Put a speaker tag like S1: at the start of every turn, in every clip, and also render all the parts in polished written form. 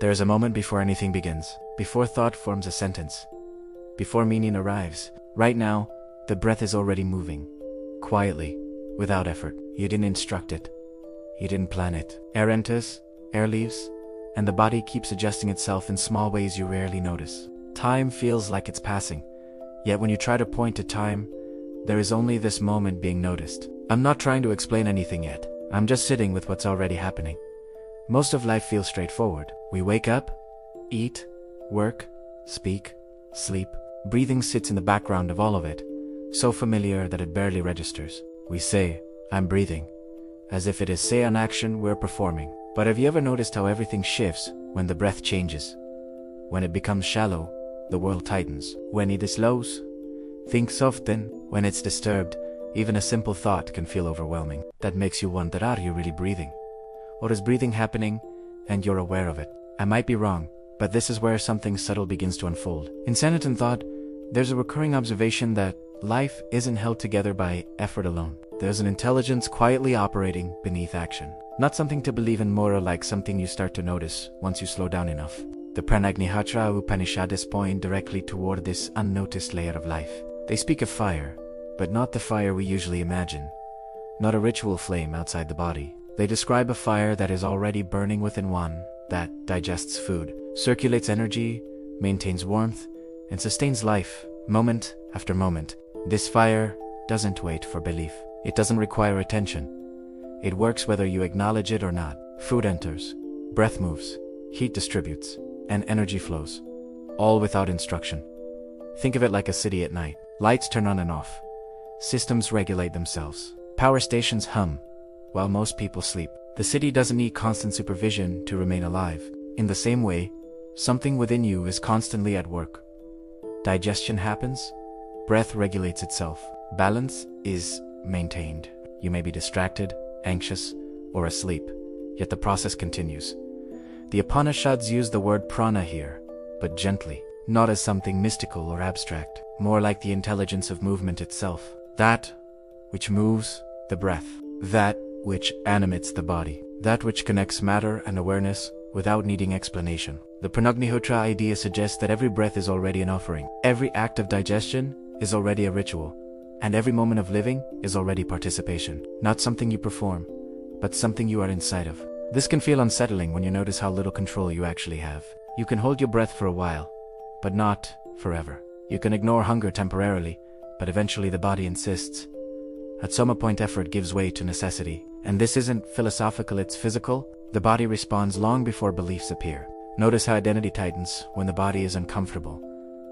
S1: There is a moment before anything begins, before thought forms a sentence, before meaning arrives. Right now, the breath is already moving, quietly, without effort. You didn't instruct it. You didn't plan it. Air enters, air leaves, and the body keeps adjusting itself in small ways you rarely notice. Time feels like it's passing, yet when you try to point to time, there is only this moment being noticed. I'm not trying to explain anything yet. I'm just sitting with what's already happening. Most of life feels straightforward. We wake up, eat, work, speak, sleep. Breathing sits in the background of all of it, so familiar that it barely registers. We say, "I'm breathing," as if it is say an action we're performing. But have you ever noticed how everything shifts when the breath changes? When it becomes shallow, the world tightens. When it slows, things soften. When it's disturbed, even a simple thought can feel overwhelming. That makes you wonder, are you really breathing? Or is breathing happening and you're aware of it? I might be wrong, but this is where something subtle begins to unfold. In Sanatan thought, there's a recurring observation that life isn't held together by effort alone. There's an intelligence quietly operating beneath action. Not something to believe in, more like something you start to notice once you slow down enough. The Pranagnihotra Upanishad point directly toward this unnoticed layer of life. They speak of fire, but not the fire we usually imagine. Not a ritual flame outside the body. They describe a fire that is already burning within one, that digests food, circulates energy, maintains warmth, and sustains life, moment after moment. This fire doesn't wait for belief. It doesn't require attention. It works whether you acknowledge it or not. Food enters, breath moves, heat distributes, and energy flows, all without instruction. Think of it like a city at night. Lights turn on and off. Systems regulate themselves. Power stations hum, while most people sleep. The city doesn't need constant supervision to remain alive. In the same way, something within you is constantly at work. Digestion happens, breath regulates itself. Balance is maintained. You may be distracted, anxious, or asleep, yet the process continues. The Upanishads use the word prana here, but gently, not as something mystical or abstract, more like the intelligence of movement itself. That which moves the breath, that which animates the body, that which connects matter and awareness without needing explanation. The Pranagnihotra idea suggests that every breath is already an offering, every act of digestion is already a ritual, and every moment of living is already participation. Not something you perform, but something you are inside of. This can feel unsettling when you notice how little control you actually have. You can hold your breath for a while, but not forever. You can ignore hunger temporarily, but eventually the body insists. At some point, effort gives way to necessity. And this isn't philosophical, it's physical. The body responds long before beliefs appear. Notice how identity tightens when the body is uncomfortable,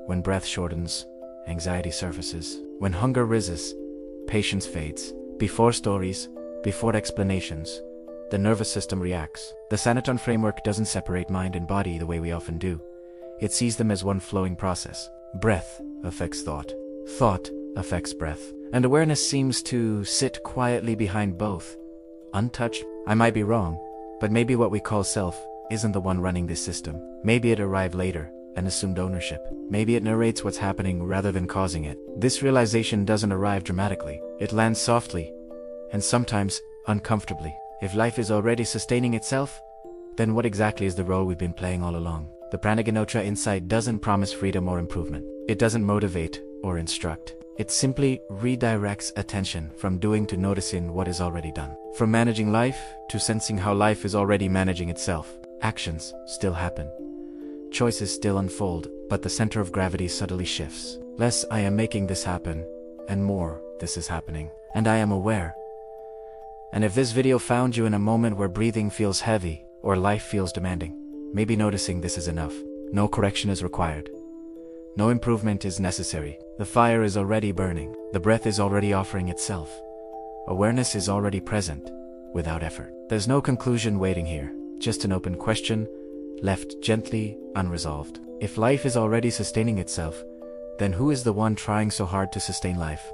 S1: when breath shortens, anxiety surfaces, when hunger rises, patience fades. Before stories, before explanations, the nervous system reacts. The Sanatan framework doesn't separate mind and body the way we often do. It sees them as one flowing process. Breath affects thought. Thought affects breath. And awareness seems to sit quietly behind both, untouched. I might be wrong, but maybe what we call self isn't the one running this system. Maybe it arrived later and assumed ownership. Maybe it narrates what's happening rather than causing it. This realization doesn't arrive dramatically. It lands softly, and sometimes uncomfortably. If life is already sustaining itself, then what exactly is the role we've been playing all along? The Pranagnihotra insight doesn't promise freedom or improvement. It doesn't motivate or instruct. It simply redirects attention from doing to noticing what is already done. From managing life to sensing how life is already managing itself. Actions still happen. Choices still unfold, but the center of gravity subtly shifts. Less I am making this happen, and more this is happening. And I am aware. And if this video found you in a moment where breathing feels heavy or life feels demanding, maybe noticing this is enough. No correction is required. No improvement is necessary. The fire is already burning. The breath is already offering itself. Awareness is already present, without effort. There's no conclusion waiting here, just an open question, left gently unresolved. If life is already sustaining itself, then who is the one trying so hard to sustain life?